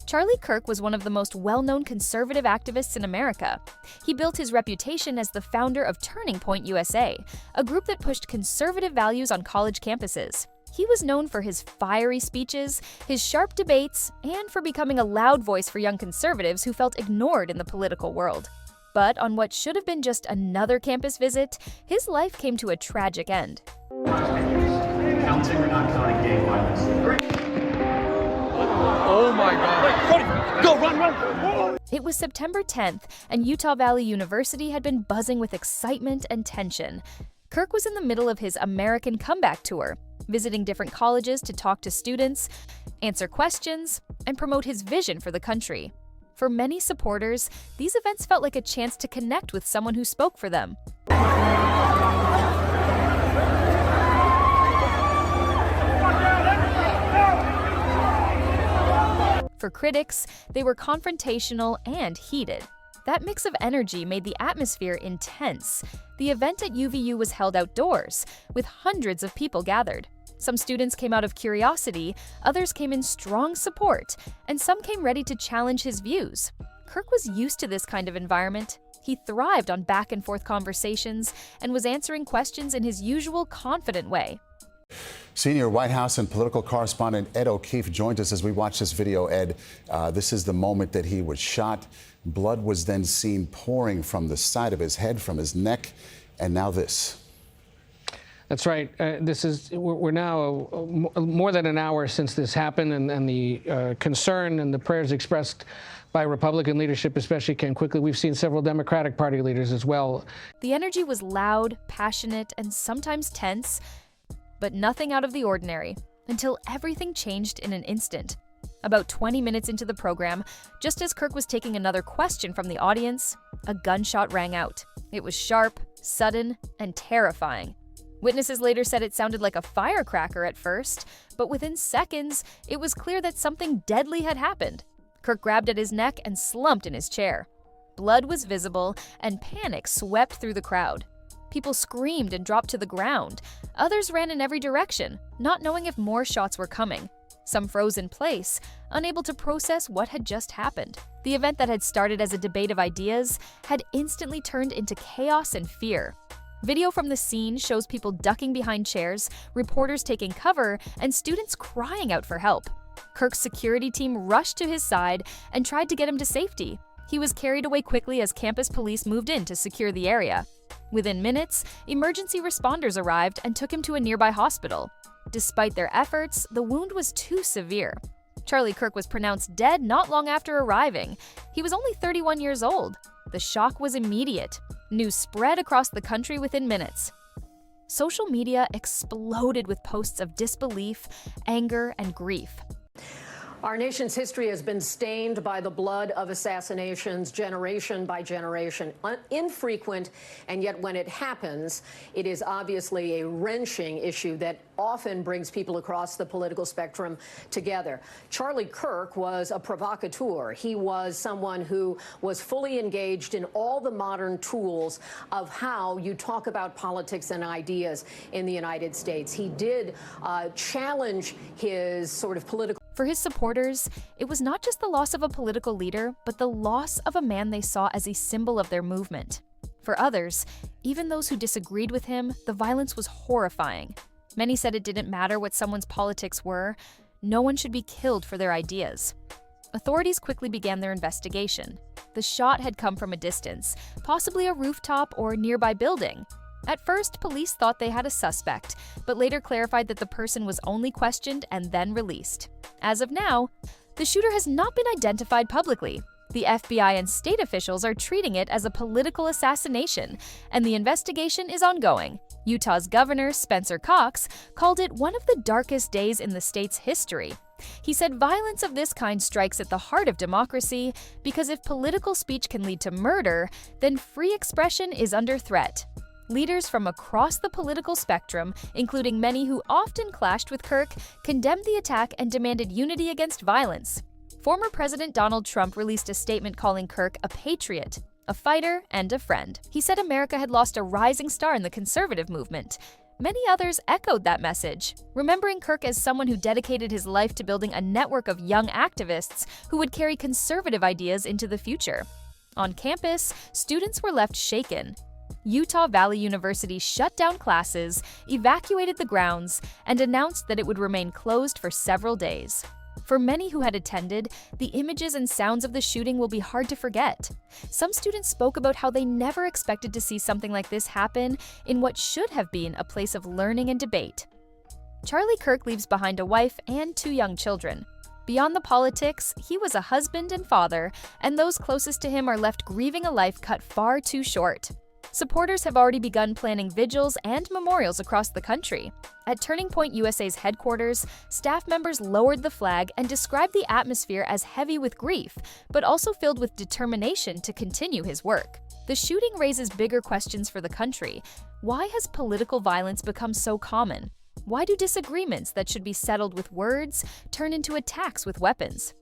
Charlie Kirk was one of the most well-known conservative activists in America. He built his reputation as the founder of Turning Point USA, a group that pushed conservative values on college campuses. He was known for his fiery speeches, his sharp debates, and for becoming a loud voice for young conservatives who felt ignored in the political world. But on what should have been just another campus visit, his life came to a tragic end. Counting or not counting gang violence? Oh my God. Go, run! It was September 10th, and Utah Valley University had been buzzing with excitement and tension. Kirk was in the middle of his American comeback tour, visiting different colleges to talk to students, answer questions, and promote his vision for the country. For many supporters, these events felt like a chance to connect with someone who spoke for them. For critics, they were confrontational and heated. That mix of energy made the atmosphere intense. The event at UVU was held outdoors, with hundreds of people gathered. Some students came out of curiosity, others came in strong support, and some came ready to challenge his views. Kirk was used to this kind of environment. He thrived on back-and-forth conversations and was answering questions in his usual confident way. Senior White House and political correspondent Ed O'Keefe joined us as we watch this video. Ed, this is the moment that he was shot. Blood was then seen pouring from the side of his head, from his neck, and now this. That's right. We're now more than an hour since this happened, and the concern and the prayers expressed by Republican leadership especially came quickly. We've seen several Democratic Party leaders as well. The energy was loud, passionate, and sometimes tense, but nothing out of the ordinary, until everything changed in an instant. About 20 minutes into the program, just as Kirk was taking another question from the audience, a gunshot rang out. It was sharp, sudden, and terrifying. Witnesses later said it sounded like a firecracker at first, but within seconds, it was clear that something deadly had happened. Kirk grabbed at his neck and slumped in his chair. Blood was visible, and panic swept through the crowd. People screamed and dropped to the ground. Others ran in every direction, not knowing if more shots were coming. Some froze in place, unable to process what had just happened. The event that had started as a debate of ideas had instantly turned into chaos and fear. Video from the scene shows people ducking behind chairs, reporters taking cover, and students crying out for help. Kirk's security team rushed to his side and tried to get him to safety. He was carried away quickly as campus police moved in to secure the area. Within minutes, emergency responders arrived and took him to a nearby hospital. Despite their efforts, the wound was too severe. Charlie Kirk was pronounced dead not long after arriving. He was only 31 years old. The shock was immediate. News spread across the country within minutes. Social media exploded with posts of disbelief, anger, and grief. Our nation's history has been stained by the blood of assassinations generation by generation. Infrequent, and yet when it happens, it is obviously a wrenching issue that often brings people across the political spectrum together. Charlie Kirk was a provocateur. He was someone who was fully engaged in all the modern tools of how you talk about politics and ideas in the United States. He did challenge his sort of political. For his supporters, it was not just the loss of a political leader, but the loss of a man they saw as a symbol of their movement. For others, even those who disagreed with him, the violence was horrifying. Many said it didn't matter what someone's politics were. No one should be killed for their ideas. Authorities quickly began their investigation. The shot had come from a distance, possibly a rooftop or nearby building. At first, police thought they had a suspect, but later clarified that the person was only questioned and then released. As of now, the shooter has not been identified publicly. The FBI and state officials are treating it as a political assassination, and the investigation is ongoing. Utah's governor, Spencer Cox, called it one of the darkest days in the state's history. He said violence of this kind strikes at the heart of democracy because if political speech can lead to murder, then free expression is under threat. Leaders from across the political spectrum, including many who often clashed with Kirk, condemned the attack and demanded unity against violence. Former President Donald Trump released a statement calling Kirk a patriot, a fighter, and a friend. He said America had lost a rising star in the conservative movement. Many others echoed that message, remembering Kirk as someone who dedicated his life to building a network of young activists who would carry conservative ideas into the future. On campus, students were left shaken. Utah Valley University shut down classes, evacuated the grounds, and announced that it would remain closed for several days. For many who had attended, the images and sounds of the shooting will be hard to forget. Some students spoke about how they never expected to see something like this happen in what should have been a place of learning and debate. Charlie Kirk leaves behind a wife and 2 young children. Beyond the politics, he was a husband and father, and those closest to him are left grieving a life cut far too short. Supporters have already begun planning vigils and memorials across the country. At Turning Point USA's headquarters, staff members lowered the flag and described the atmosphere as heavy with grief, but also filled with determination to continue his work. The shooting raises bigger questions for the country. Why has political violence become so common? Why do disagreements that should be settled with words turn into attacks with weapons?